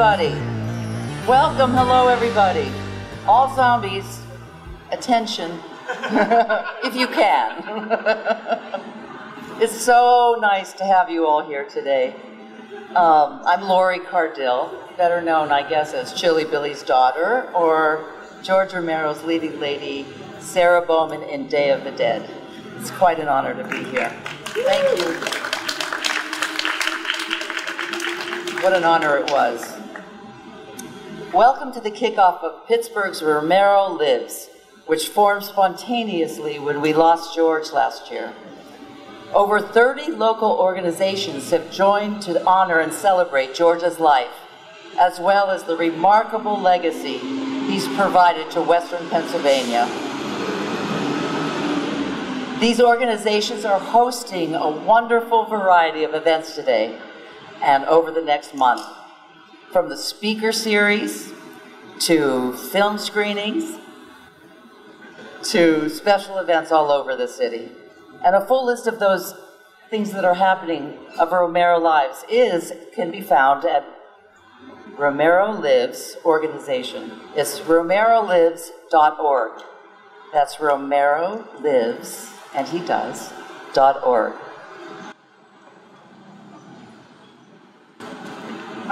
everybody. Welcome, hello, everybody. All zombies, attention, if you can. It's so nice to have you all here today. I'm Lori Cardill, better known, I guess, as Chili Billy's daughter, or George Romero's leading lady, Sarah Bowman in Day of the Dead. It's quite an honor to be here. Thank you. What an honor it was. Welcome to the kickoff of Pittsburgh's Romero Lives, which formed spontaneously when we lost George last year. Over 30 local organizations have joined to honor and celebrate George's life, as well as the remarkable legacy he's provided to Western Pennsylvania. These organizations are hosting a wonderful variety of events today and over the next month, from the speaker series to film screenings to special events all over the city. And a full list of those things that are happening of Romero Lives can be found at Romero Lives organization. It's romerolives.org. That's Romero Lives, and he does, .org.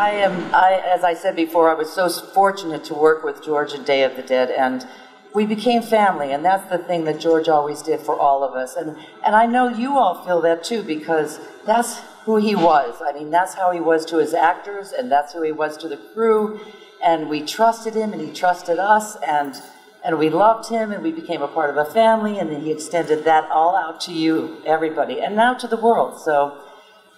As I said before, I was so fortunate to work with George in Day of the Dead, and we became family, and that's the thing that George always did for all of us. And I know you all feel that too, because that's who he was. I mean, that's how he was to his actors, and that's who he was to the crew, and we trusted him, and he trusted us, and we loved him, and we became a part of a family, and then he extended that all out to you, everybody, and now to the world. So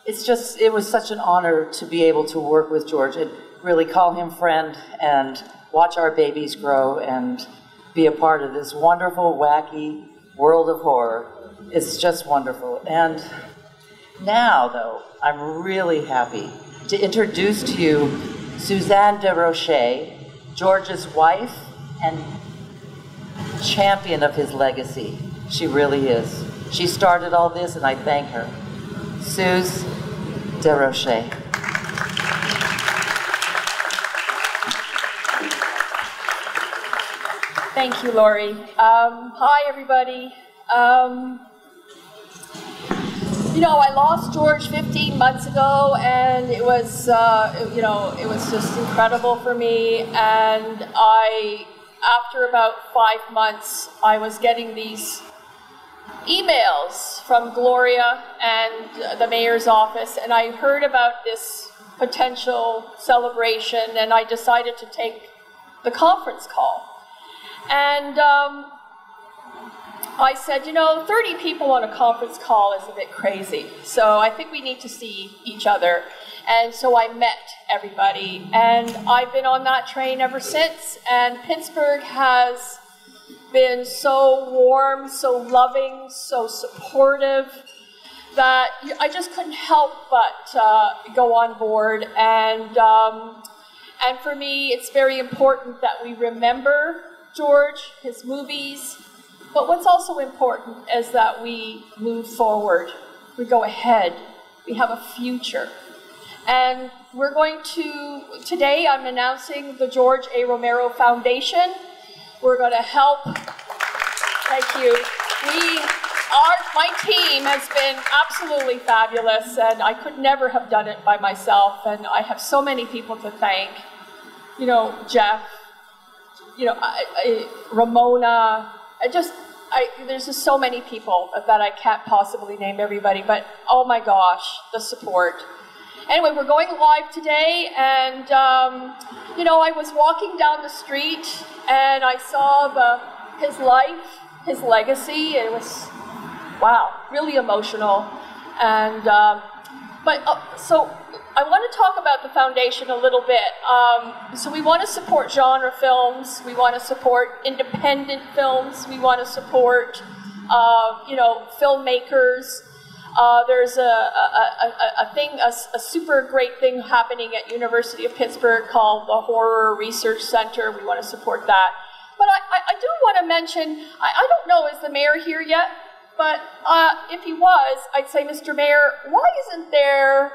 it was such an honor to be able to work with George and really call him friend and watch our babies grow and be a part of this wonderful, wacky world of horror. It's just wonderful. And now, though, I'm really happy to introduce to you Suzanne DeRoche, George's wife and champion of his legacy. She really is. She started all this, and I thank her. Suze DeRoche. Thank you, Lori. Hi, everybody. You know, I lost George 15 months ago, and it was, it was just incredible for me. And after about 5 months, I was getting these emails from Gloria and the mayor's office, and I heard about this potential celebration, and I decided to take the conference call. And I said, 30 people on a conference call is a bit crazy, so I think we need to see each other. And so I met everybody, and I've been on that train ever since, and Pittsburgh has been so warm, so loving, so supportive, that I just couldn't help but go on board. And for me, it's very important that we remember George, his movies, but what's also important is that we move forward, we go ahead, we have a future. And we're going to, today I'm announcing the George A. Romero Foundation. We're going to help, thank you. My team has been absolutely fabulous, and I could never have done it by myself, and I have so many people to thank. Jeff, Ramona, there's just so many people that I can't possibly name everybody, but oh my gosh, the support. Anyway, we're going live today, and I was walking down the street, and I saw his life, his legacy. It was, wow, really emotional. And so I want to talk about the foundation a little bit. So we want to support genre films. We want to support independent films. We want to support, filmmakers. There's a super great thing happening at University of Pittsburgh called the Horror Research Center. We want to support that. But I do want to mention, I don't know, is the mayor here yet? But if he was, I'd say, Mr. Mayor, why isn't there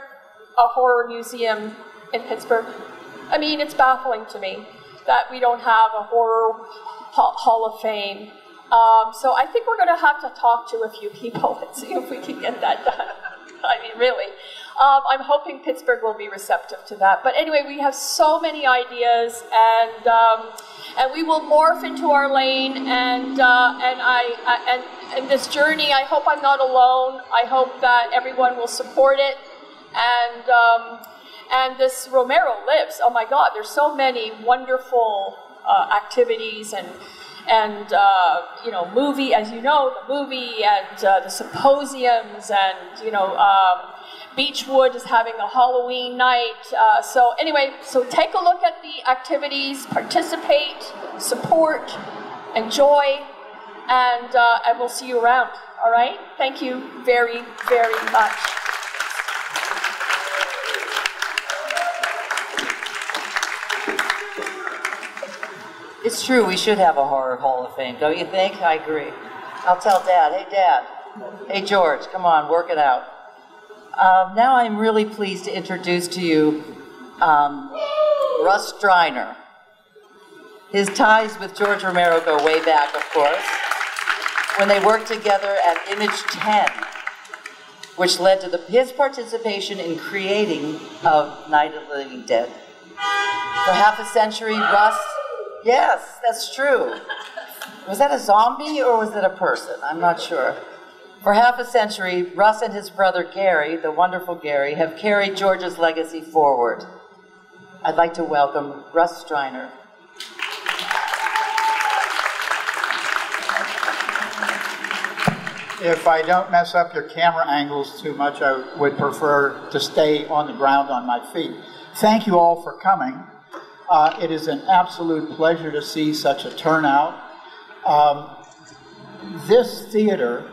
a horror museum in Pittsburgh? I mean, it's baffling to me that we don't have a horror hall of fame. So I think we're going to have to talk to a few people and see if we can get that done. I mean, really. I'm hoping Pittsburgh will be receptive to that. But anyway, we have so many ideas, and we will morph into our lane. And this journey, I hope I'm not alone. I hope that everyone will support it. And this Romero lives. Oh my God, there's so many wonderful activities and you know, movie, as you know, the movie and the symposiums, and you know, Beechwood is having a Halloween night. So anyway, so take a look at the activities, participate, support, enjoy, and we'll see you around. All right? Thank you very, very much. It's true, we should have a Horror Hall of Fame, don't you think? I agree. I'll tell Dad. Hey, Dad. Hey, George, come on, work it out. Now I'm really pleased to introduce to you Russ Reiner. His ties with George Romero go way back, of course, when they worked together at Image 10, which led to his participation in creating of Night of the Living Dead. For half a century, Russ... Yes, that's true. Was that a zombie or was it a person? I'm not sure. For half a century, Russ and his brother Gary, the wonderful Gary, have carried George's legacy forward. I'd like to welcome Russ Reiner. If I don't mess up your camera angles too much, I would prefer to stay on the ground on my feet. Thank you all for coming. It is an absolute pleasure to see such a turnout. This theater,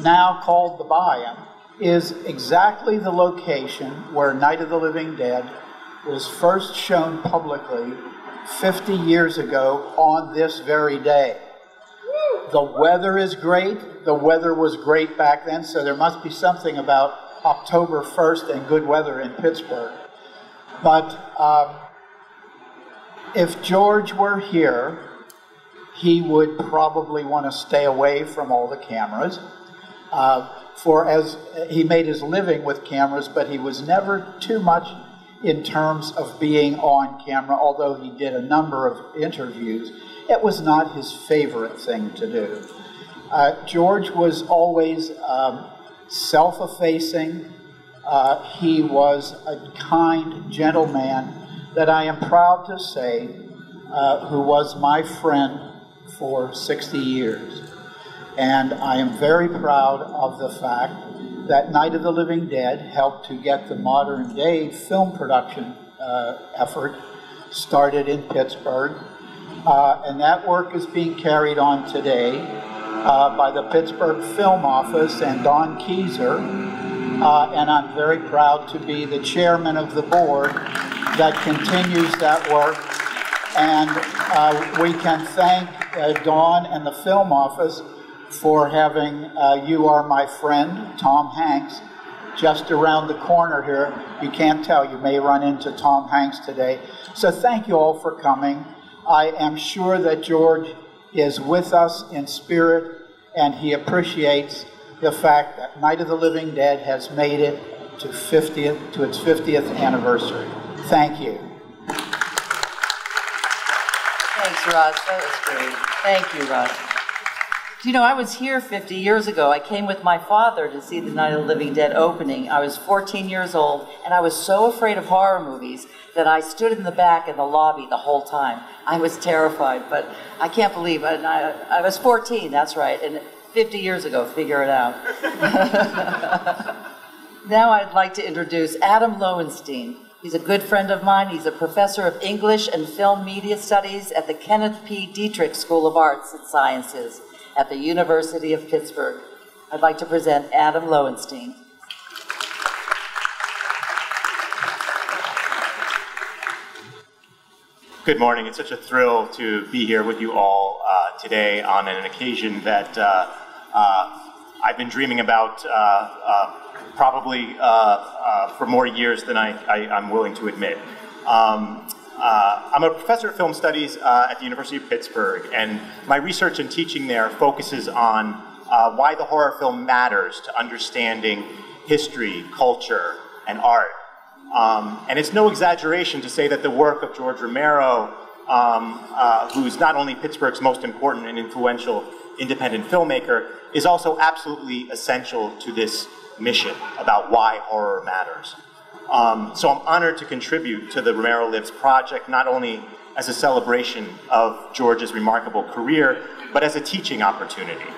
now called the Buy-In, is exactly the location where Night of the Living Dead was first shown publicly 50 years ago on this very day. The weather is great. The weather was great back then, so there must be something about October 1st and good weather in Pittsburgh. But if George were here, he would probably want to stay away from all the cameras. For as he made his living with cameras, but he was never too much in terms of being on camera, although he did a number of interviews. It was not his favorite thing to do. George was always self-effacing. He was a kind, gentle man that I am proud to say who was my friend for 60 years. And I am very proud of the fact that Night of the Living Dead helped to get the modern day film production effort started in Pittsburgh. And that work is being carried on today by the Pittsburgh Film Office and Don Keyser. And I'm very proud to be the chairman of the board that continues that work. And we can thank Dawn and the Film Office for having You Are My Friend, Tom Hanks, just around the corner here. You can't tell, you may run into Tom Hanks today. So thank you all for coming. I am sure that George is with us in spirit, and he appreciates the fact that Night of the Living Dead has made it to its 50th anniversary. Thank you. Thanks, Russ. That was great. Thank you, Russ. You know, I was here 50 years ago. I came with my father to see the Night of the Living Dead opening. I was 14 years old, and I was so afraid of horror movies that I stood in the back in the lobby the whole time. I was terrified, but I can't believe it. I was 14, that's right, and 50 years ago, figure it out. Now I'd like to introduce Adam Lowenstein. He's a good friend of mine. He's a professor of English and Film Media Studies at the Kenneth P. Dietrich School of Arts and Sciences at the University of Pittsburgh. I'd like to present Adam Lowenstein. Good morning. It's such a thrill to be here with you all today on an occasion that I've been dreaming about probably for more years than I'm willing to admit. I'm a professor of film studies at the University of Pittsburgh, and my research and teaching there focuses on why the horror film matters to understanding history, culture, and art. And it's no exaggeration to say that the work of George Romero, who's not only Pittsburgh's most important and influential independent filmmaker, is also absolutely essential to this mission about why horror matters. So I'm honored to contribute to the Romero Lives project, not only as a celebration of George's remarkable career, but as a teaching opportunity.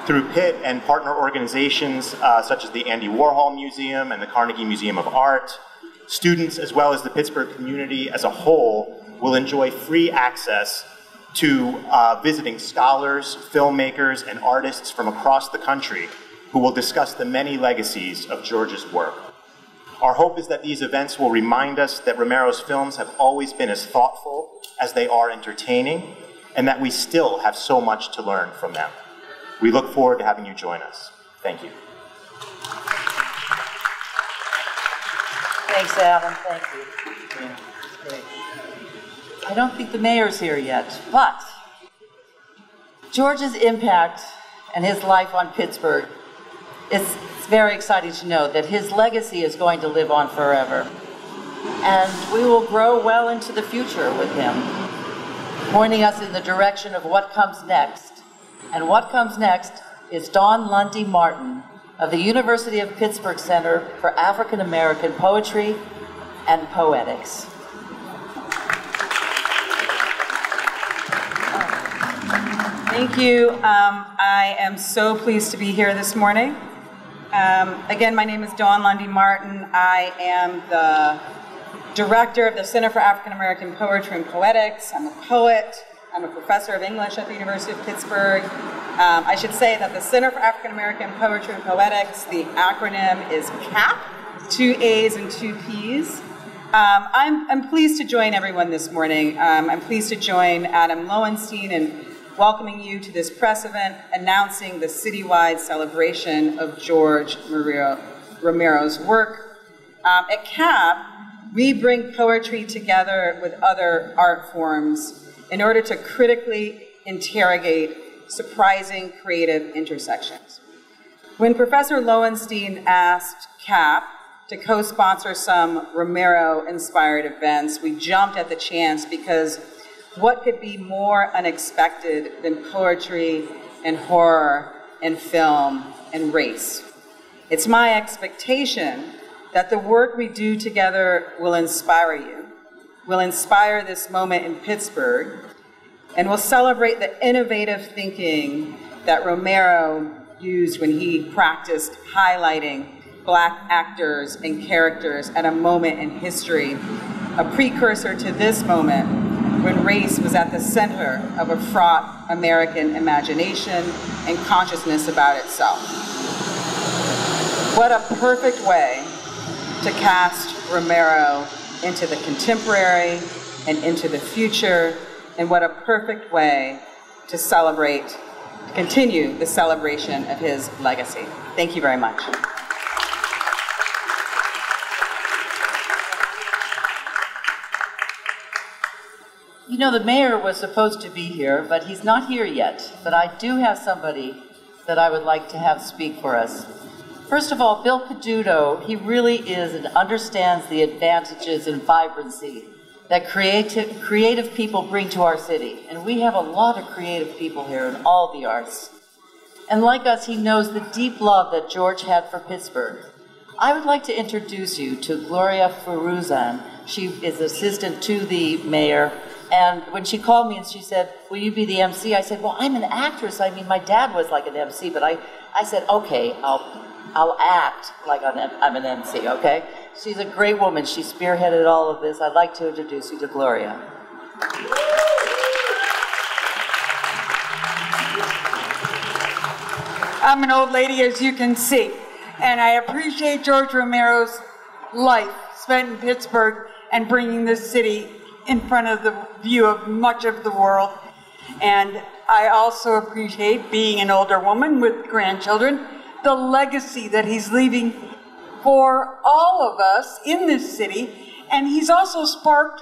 Through Pitt and partner organizations such as the Andy Warhol Museum and the Carnegie Museum of Art, students as well as the Pittsburgh community as a whole will enjoy free access to visiting scholars, filmmakers, and artists from across the country who will discuss the many legacies of George's work. Our hope is that these events will remind us that Romero's films have always been as thoughtful as they are entertaining, and that we still have so much to learn from them. We look forward to having you join us. Thank you. Thanks, Alan. Thank you. Yeah, great. I don't think the mayor's here yet, but George's impact and his life on Pittsburgh, it's very exciting to know that his legacy is going to live on forever. And we will grow well into the future with him, pointing us in the direction of what comes next. And what comes next is Dawn Lundy Martin of the University of Pittsburgh Center for African American Poetry and Poetics. Thank you. I am so pleased to be here this morning. Again, my name is Dawn Lundy Martin. I am the director of the Center for African American Poetry and Poetics. I'm a poet. I'm a professor of English at the University of Pittsburgh. I should say that the Center for African American Poetry and Poetics, the acronym is CAP, 2 A's and 2 P's. I'm pleased to join everyone this morning. I'm pleased to join Adam Lowenstein in welcoming you to this press event announcing the citywide celebration of George Romero's work. At CAP, we bring poetry together with other art forms in order to critically interrogate surprising creative intersections. When Professor Lowenstein asked CAP to co-sponsor some Romero-inspired events, we jumped at the chance because what could be more unexpected than poetry and horror and film and race? It's my expectation that the work we do together will inspire you, will inspire this moment in Pittsburgh, and will celebrate the innovative thinking that Romero used when he practiced highlighting Black actors and characters at a moment in history, a precursor to this moment when race was at the center of a fraught American imagination and consciousness about itself. What a perfect way to cast Romero into the contemporary and into the future, and what a perfect way to celebrate, continue the celebration of his legacy. Thank you very much. You know, the mayor was supposed to be here, but he's not here yet. But I do have somebody that I would like to have speak for us. First of all, Bill Peduto, he really is and understands the advantages and vibrancy that creative people bring to our city. And we have a lot of creative people here in all the arts. And like us, he knows the deep love that George had for Pittsburgh. I would like to introduce you to Gloria Feruzan. She is assistant to the mayor. And when she called me and she said, will you be the MC? I said, well, I'm an actress. I mean, my dad was like an MC, but I said, okay, I'll act like I'm an MC, okay? She's a great woman. She spearheaded all of this. I'd like to introduce you to Gloria. I'm an old lady, as you can see, and I appreciate George Romero's life spent in Pittsburgh and bringing this city in front of the view of much of the world. And I also appreciate, being an older woman with grandchildren, the legacy that he's leaving for all of us in this city And he's also sparked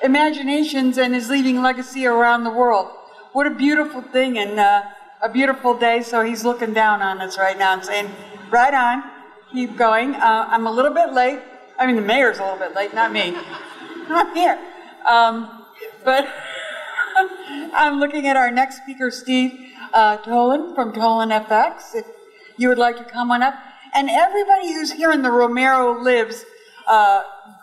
imaginations and is leaving legacy around the world. What a beautiful thing and a beautiful day. So he's looking down on us right now and saying, right on, keep going. I'm a little bit late. I mean, the mayor's a little bit late, not me. I'm here. But I'm looking at our next speaker, Steve Tolan from Tolan FX, if you would like to come on up. And everybody who's here in the Romero Lives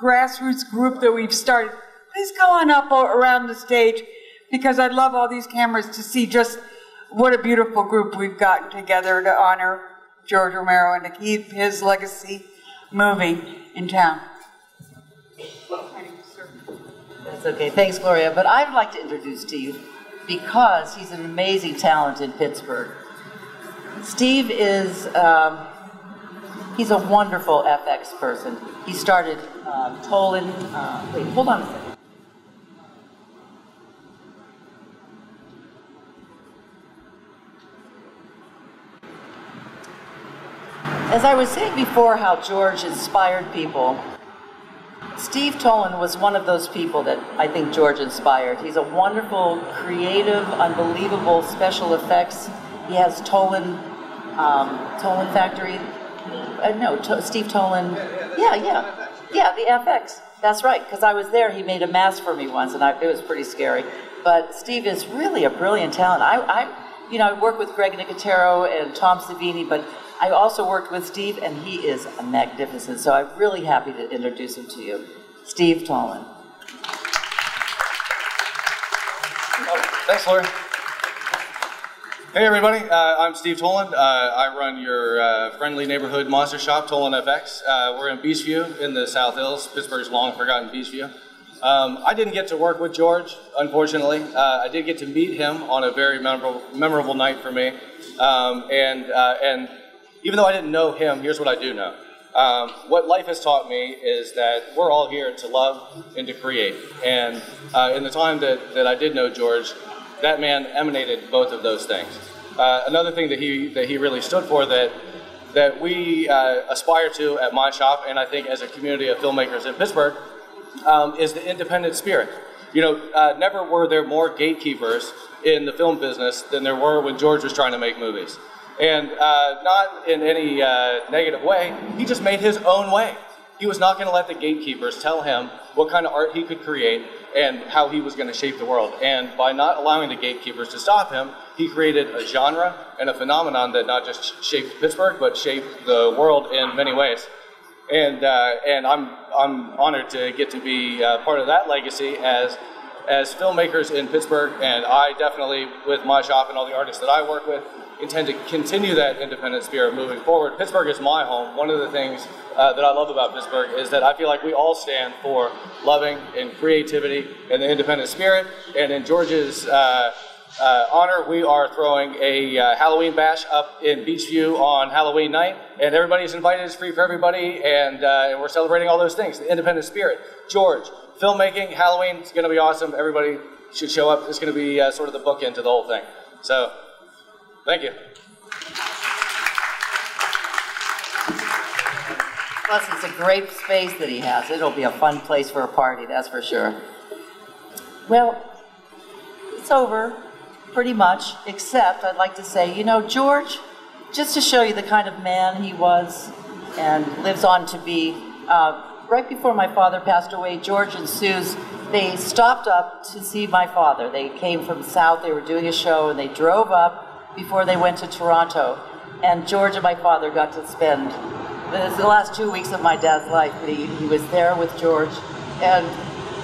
grassroots group that we've started, please go on up around the stage, because I'd love all these cameras to see just what a beautiful group we've gotten together to honor George Romero and to keep his legacy moving in town. That's okay. Thanks, Gloria. But I'd like to introduce Steve because he's an amazing talent in Pittsburgh. Steve is, he's a wonderful FX person. He started Tolan, wait, hold on a second. As I was saying before how George inspired people, Steve Tolan was one of those people that I think George inspired. He's a wonderful, creative, unbelievable special effects. He has Tolan Factory. Steve Tolan. Yeah, the FX. That's right, because I was there. He made a mask for me once, and it was pretty scary. But Steve is really a brilliant talent. I work with Greg Nicotero and Tom Savini, but I also worked with Steve, and he is magnificent. So I'm really happy to introduce him to you. Steve Tolan. Thanks, Lori. Hey, everybody. I'm Steve Tolan. I run your friendly neighborhood monster shop, Tolan FX. We're in Beachview in the South Hills, Pittsburgh's long-forgotten Beachview. I didn't get to work with George, unfortunately. I did get to meet him on a very memorable night for me. And even though I didn't know him, here's what I do know. What life has taught me is that we're all here to love and to create. And in the time that I did know George, that man emanated both of those things. Another thing that he really stood for that we aspire to at my shop, and I think as a community of filmmakers in Pittsburgh, is the independent spirit. Never were there more gatekeepers in the film business than there were when George was trying to make movies. And not in any negative way, he just made his own way. He was not going to let the gatekeepers tell him what kind of art he could create and how he was going to shape the world. And by not allowing the gatekeepers to stop him, he created a genre and a phenomenon that not just shaped Pittsburgh, but shaped the world in many ways. And I'm honored to get to be part of that legacy as filmmakers in Pittsburgh. And I definitely, with my shop and all the artists that I work with, intend to continue that independent spirit moving forward. Pittsburgh is my home. One of the things that I love about Pittsburgh is that I feel like we all stand for loving and creativity and the independent spirit. And in George's honor, we are throwing a Halloween bash up in Beachview on Halloween night, and everybody's invited. It's free for everybody, and we're celebrating all those things. The independent spirit, George, filmmaking, Halloween, it's going to be awesome. Everybody should show up. It's going to be sort of the bookend to the whole thing. So, thank you. Plus, it's a great space that he has. It'll be a fun place for a party, that's for sure. Well, it's over, pretty much, except I'd like to say, George, just to show you the kind of man he was and lives on to be, right before my father passed away, George and Suze, they stopped up to see my father. They came from South, they were doing a show, and they drove up before they went to Toronto. And George and my father got to spend the last 2 weeks of my dad's life. He was there with George, and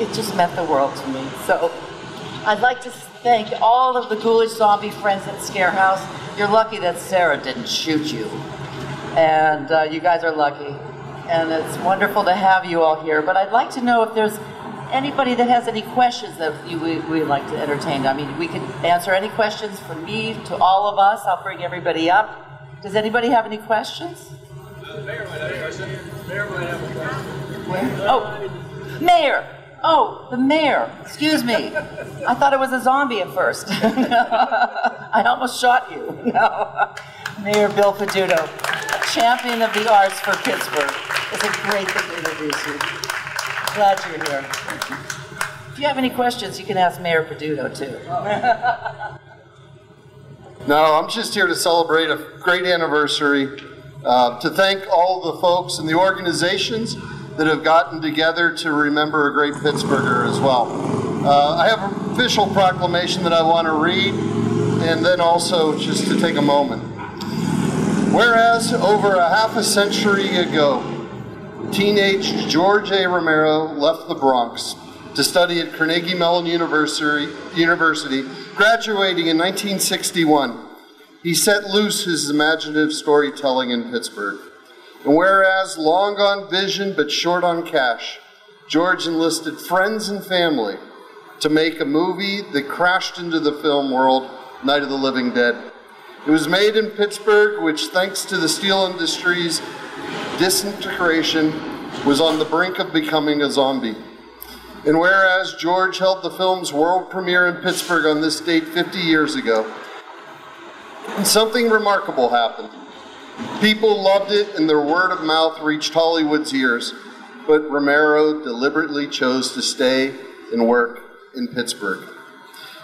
it just meant the world to me. So I'd like to thank all of the ghoulish zombie friends at Scare House. You're lucky that Sarah didn't shoot you. And you guys are lucky. And it's wonderful to have you all here. But I'd like to know if there's anybody that has any questions that we'd like to entertain. I mean, we could answer any questions from me to all of us. I'll bring everybody up. Does anybody have any questions? The mayor might have a question. The mayor might have a question. Where? Oh, mayor. Oh, the mayor. Excuse me. I thought it was a zombie at first. I almost shot you. No. Mayor Bill Peduto, champion of the arts for Pittsburgh. It's a great thing to introduce you. Glad you're here. If you have any questions, you can ask Mayor Peduto, too. No, I'm just here to celebrate a great anniversary, to thank all the folks and the organizations that have gotten together to remember a great Pittsburgher as well. I have an official proclamation that I want to read, and then also just to take a moment. Whereas over a half a century ago, teenage George A. Romero left the Bronx to study at Carnegie Mellon University, graduating in 1961. He set loose his imaginative storytelling in Pittsburgh. And whereas long on vision but short on cash, George enlisted friends and family to make a movie that crashed into the film world, Night of the Living Dead. It was made in Pittsburgh, which thanks to the steel industry's disintegration, was on the brink of becoming a zombie. And whereas George held the film's world premiere in Pittsburgh on this date 50 years ago, and something remarkable happened. People loved it and their word of mouth reached Hollywood's ears, but Romero deliberately chose to stay and work in Pittsburgh.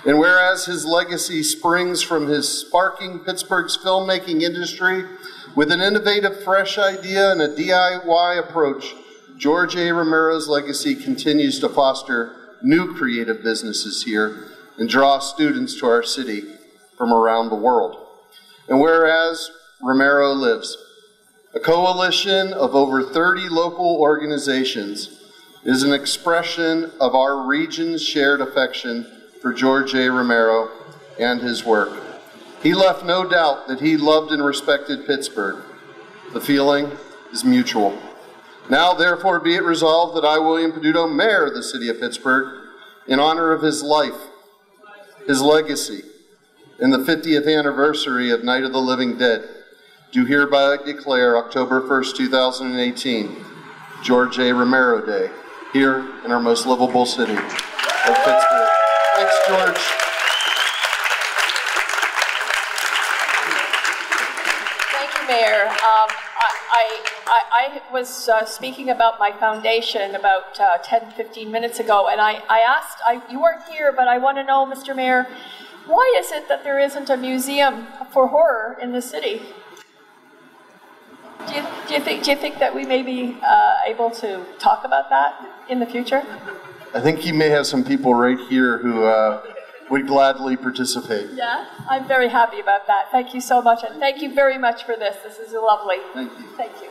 And whereas his legacy springs from his sparking Pittsburgh's filmmaking industry with an innovative, fresh idea and a DIY approach, George A. Romero's legacy continues to foster new creative businesses here and draw students to our city from around the world. And whereas Romero lives, a coalition of over 30 local organizations is an expression of our region's shared affection for George A. Romero and his work. He left no doubt that he loved and respected Pittsburgh. The feeling is mutual. Now, therefore, be it resolved that I, William Peduto, Mayor of the City of Pittsburgh, in honor of his life, his legacy, and the 50th anniversary of Night of the Living Dead, do hereby declare October 1st, 2018, George A. Romero Day, here in our most livable city of Pittsburgh. Thanks, George. Thank you, Mayor. I was speaking about my foundation about 10, 15 minutes ago, and I asked, you weren't here, but I want to know, Mr. Mayor, why is it that there isn't a museum for horror in the city? Do you think that we may be able to talk about that in the future? I think you may have some people right here who would gladly participate. Yeah, I'm very happy about that. Thank you so much, and thank you very much for this. This is lovely. Thank you. Thank you.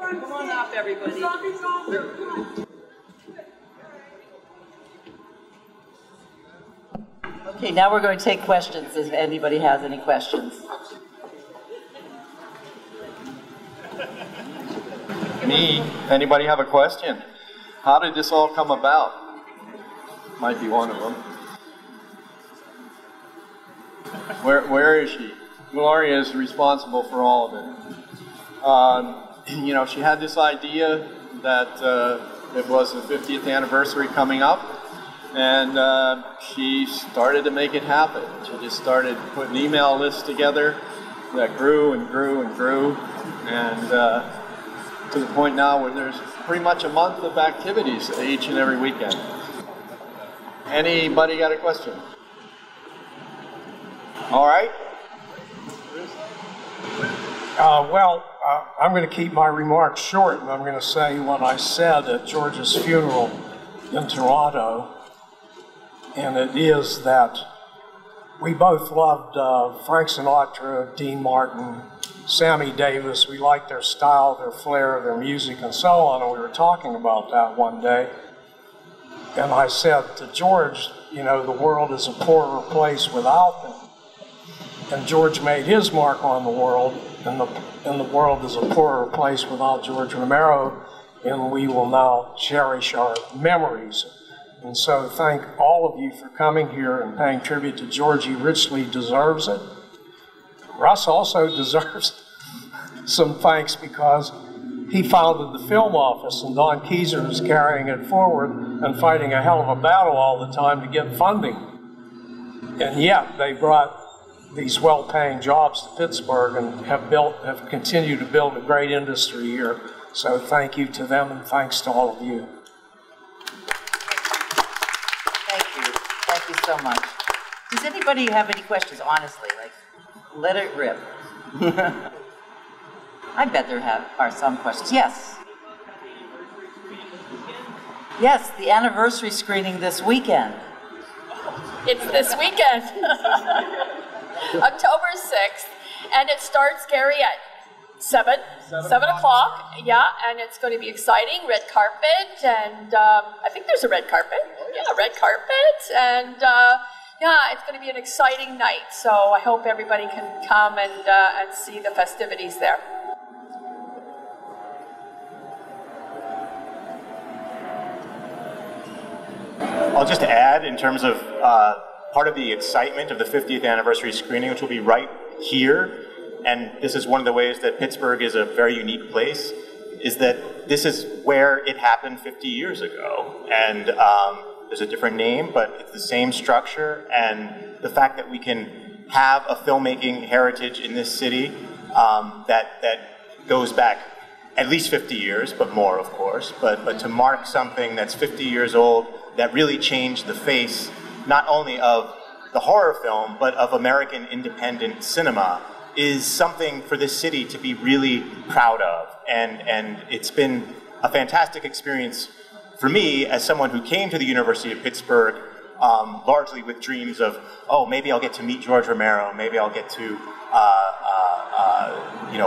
Come on up, everybody. Okay, now we're going to take questions if anybody has any questions. Me? Anybody have a question? How did this all come about? Might be one of them. Where is she? Gloria is responsible for all of it. You know, she had this idea that it was the 50th anniversary coming up, and she started to make it happen. She just started putting email lists together that grew and grew and grew, and to the point now where there's pretty much a month of activities each and every weekend. Anybody got a question? All right. I'm going to keep my remarks short, and I'm going to say what I said at George's funeral in Toronto, and it is that we both loved Frank Sinatra, Dean Martin, Sammy Davis. We liked their style, their flair, their music, and so on, and we were talking about that one day. And I said to George, you know, the world is a poorer place without them. And George made his mark on the world, and the world is a poorer place without George Romero, and we will now cherish our memories. And so thank all of you for coming here and paying tribute to George. He richly deserves it. Russ also deserves some thanks because he founded the film office, and Don Keyser is carrying it forward and fighting a hell of a battle all the time to get funding. and yet they brought these well-paying jobs to Pittsburgh and have continued to build a great industry here. So thank you to them, and thanks to all of you. Thank you so much. Does anybody have any questions, honestly? Like, let it rip. I bet there are some questions. Yes. Yes, the anniversary screening this weekend. It's this weekend, October 6th, and it starts, Gary, at 7 o'clock, yeah, and it's going to be exciting, red carpet, and I think there's a red carpet, yeah, red carpet, and yeah, it's going to be an exciting night, so I hope everybody can come and see the festivities there. I'll just add, in terms of part of the excitement of the 50th anniversary screening, which will be right here, and this is one of the ways that Pittsburgh is a very unique place, is that this is where it happened 50 years ago. And there's a different name, but it's the same structure, and the fact that we can have a filmmaking heritage in this city that goes back at least 50 years, but more, of course, but to mark something that's 50 years old that really changed the face not only of the horror film, but of American independent cinema, is something for this city to be really proud of. And it's been a fantastic experience for me as someone who came to the University of Pittsburgh largely with dreams of, oh, maybe I'll get to meet George Romero, maybe I'll get to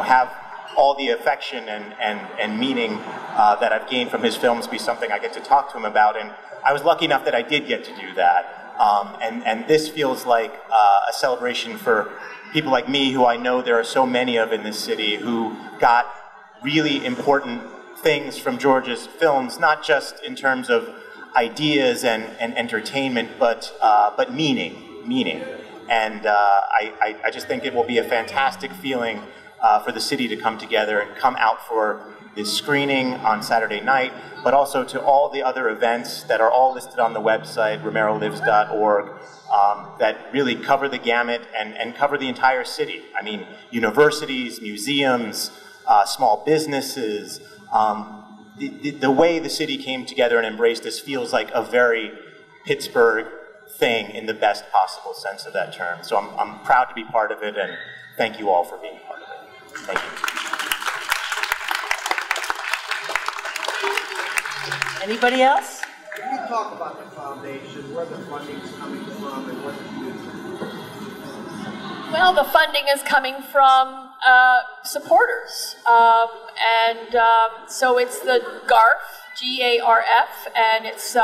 have all the affection and meaning that I've gained from his films be something I get to talk to him about. And I was lucky enough that I did get to do that. And this feels like a celebration for people like me, who I know there are so many of in this city, who got really important things from George's films, not just in terms of ideas and entertainment, but meaning. And I just think it will be a fantastic feeling for the city to come together and come out for this screening on Saturday night, but also to all the other events that are all listed on the website, romerolives.org, that really cover the gamut and cover the entire city. I mean, universities, museums, small businesses. The way the city came together and embraced this feels like a very Pittsburgh thing in the best possible sense of that term. So I'm proud to be part of it, and thank you all for being part of it. Thank you. Anybody else? Can you talk about the foundation, where the funding is coming from, and what you do? Well, the funding is coming from supporters. So it's the GARF, G-A-R-F, and it's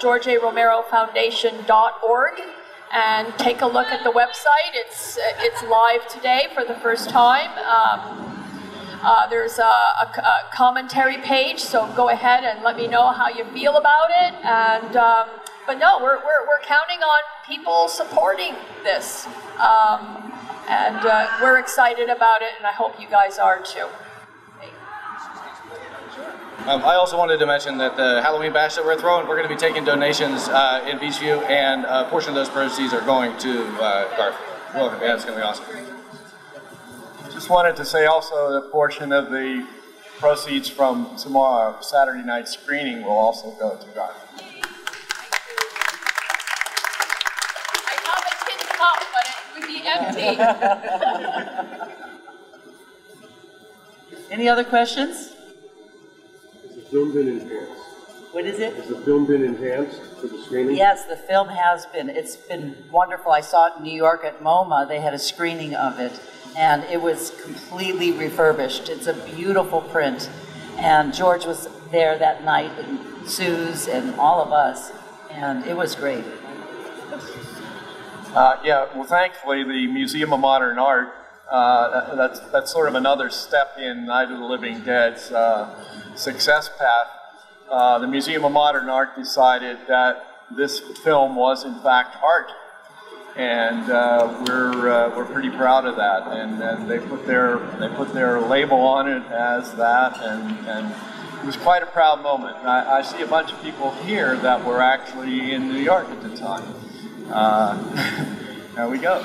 George A. Romero Foundation.org. And take a look at the website. It's live today for the first time. There's a commentary page, so go ahead and let me know how you feel about it. And but no, we're counting on people supporting this, and we're excited about it, and I hope you guys are too. I also wanted to mention that the Halloween bash that we're throwing, we're going to be taking donations in Beachview, and a portion of those proceeds are going to Garth. Welcome, yeah, it's going to be awesome. Just wanted to say also that a portion of the proceeds from tomorrow, Saturday night screening, will also go to Garth. I have a tin cup, but it would be empty. Any other questions? Has the film been enhanced? What is it? Has the film been enhanced for the screening? Yes, the film has been. It's been wonderful. I saw it in New York at MoMA. They had a screening of it, and it was completely refurbished. It's a beautiful print. And George was there that night, and Suze and all of us, and it was great. Yeah, well, thankfully, the Museum of Modern Art, that's sort of another step in Night of the Living Dead's success path. The Museum of Modern Art decided that this film was, in fact, art. And we're pretty proud of that, and they put their label on it as that, and it was quite a proud moment. I see a bunch of people here that were actually in New York at the time, There we go.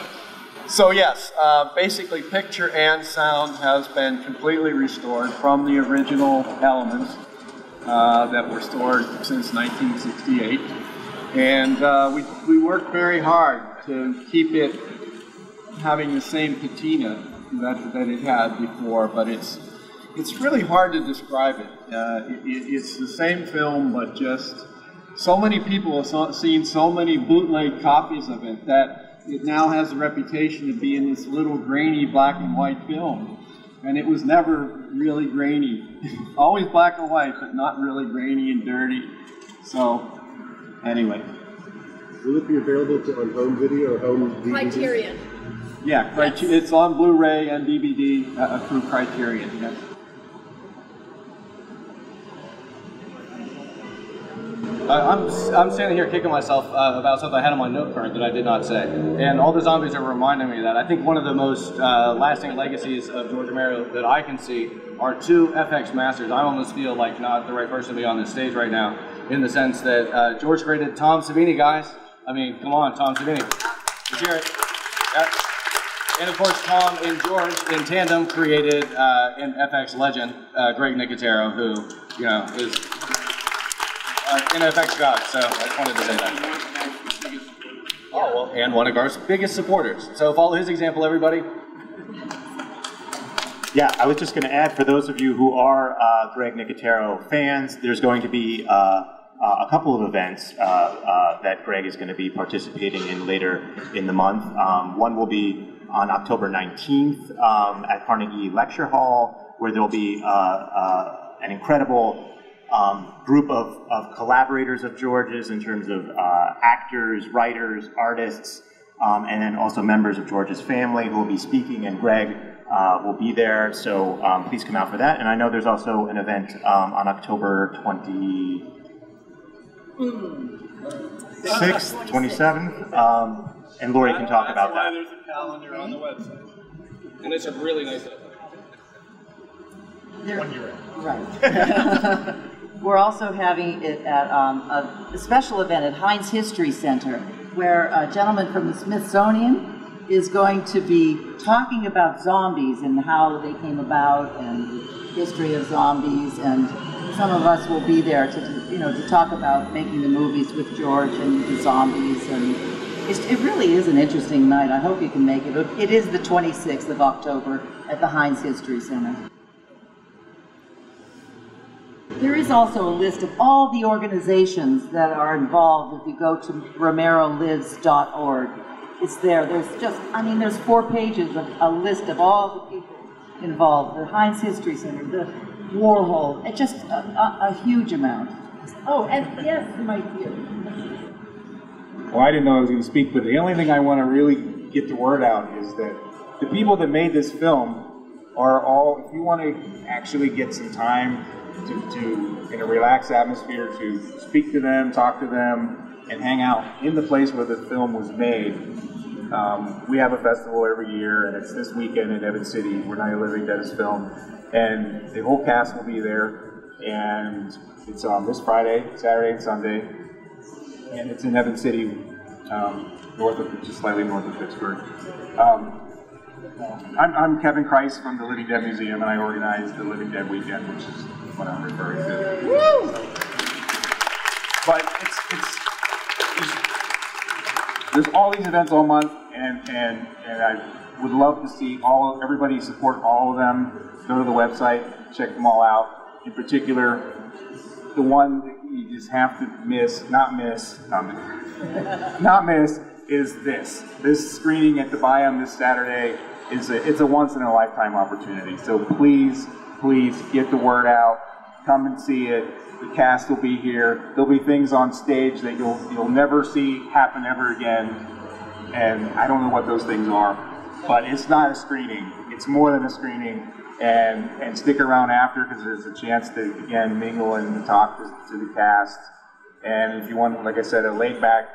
So yes, basically picture and sound has been completely restored from the original elements that were stored since 1968. And we worked very hard to keep it having the same patina that it had before, but it's really hard to describe it. It's the same film, but just so many people have seen so many bootleg copies of it that it now has the reputation of being this little grainy black and white film. And it was never really grainy. Always black and white, but not really grainy and dirty. So, anyway. Will it be available on home video or home DVD? Criterion. Yeah, it's on Blu-ray and DVD through Criterion. Yes. I'm standing here kicking myself about something I had on my note card that I did not say. And all the zombies are reminding me of that. I think one of the most lasting legacies of George Romero that I can see are two FX masters. I almost feel like not the right person to be on this stage right now, in the sense that George created Tom Savini, guys. I mean, come on, Tom Savini. Let's hear it. Yep. And of course, Tom and George in tandem created an FX legend, Greg Nicotero, who, you know, is an FX god. So I just wanted to say that. Oh, well, and one of our biggest supporters. So follow his example, everybody. Yeah, I was just going to add, for those of you who are Greg Nicotero fans, there's going to be a couple of events that Greg is going to be participating in later in the month. One will be on October 19th at Carnegie Lecture Hall, where there'll be an incredible group of collaborators of George's in terms of actors, writers, artists, and then also members of George's family who will be speaking, and Greg will be there, so please come out for that. And I know there's also an event on October 26th, 27th, and Lori can talk about that. There's a calendar on the website. And it's a really nice event. Right. We're also having it at a special event at Heinz History Center, where a gentleman from the Smithsonian is going to be talking about zombies and how they came about and the history of zombies, and some of us will be there to talk about making the movies with George and the zombies, and it really is an interesting night. I hope you can make it. It is the 26th of October at the Heinz History Center. There is also a list of all the organizations that are involved if you go to romerolives.org. It's there. There's there's 4 pages of a list of all the people involved. The Heinz History Center, the Warhol, it's just a huge amount. Oh, and yes, Mike here. Well, I didn't know I was going to speak, but the only thing I want to really get the word out is that the people that made this film are all, if you want to actually get some time to in a relaxed atmosphere, to speak to them, talk to them, and hang out in the place where the film was made. We have a festival every year, and it's this weekend in Evans City where Night of the Living Dead is filmed, and the whole cast will be there, and it's on this Friday, Saturday, and Sunday, and it's in Evans City, just slightly north of Pittsburgh. I'm Kevin Kreis from the Living Dead Museum, and I organize the Living Dead Weekend, which is what I'm referring to. Woo! But there's all these events all month, and I would love to see everybody support all of them. Go to the website, check them all out. In particular, the one that you just have to not miss is this. This screening at the Biome this Saturday it's a once in a lifetime opportunity. So please get the word out. Come and see it. The cast will be here. There'll be things on stage that you'll never see happen ever again. And I don't know what those things are, but it's not a screening. It's more than a screening. And stick around after, because there's a chance to again mingle and talk to the cast. And if you want, like I said, a laid back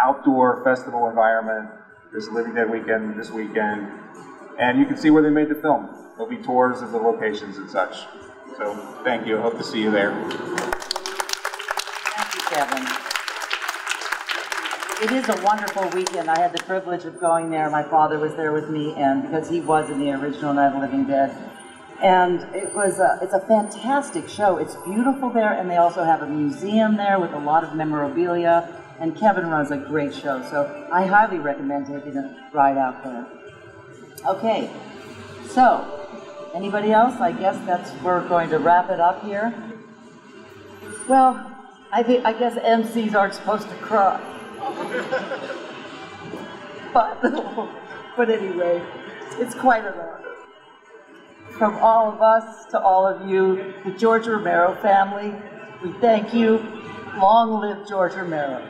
outdoor festival environment, there's a Living Dead Weekend this weekend, and you can see where they made the film. There'll be tours of the locations and such. So thank you. I hope to see you there. Thank you, Kevin. It is a wonderful weekend. I had the privilege of going there. My father was there with me, and because he was in the original Night of the Living Dead. And it's a fantastic show. It's beautiful there, and they also have a museum there with a lot of memorabilia. And Kevin runs a great show, so I highly recommend taking a ride out there. Okay, so anybody else? I guess we're going to wrap it up here. Well, I guess MCs aren't supposed to cry. But anyway, it's quite an honor. From all of us to all of you, the George Romero family, we thank you. Long live George Romero.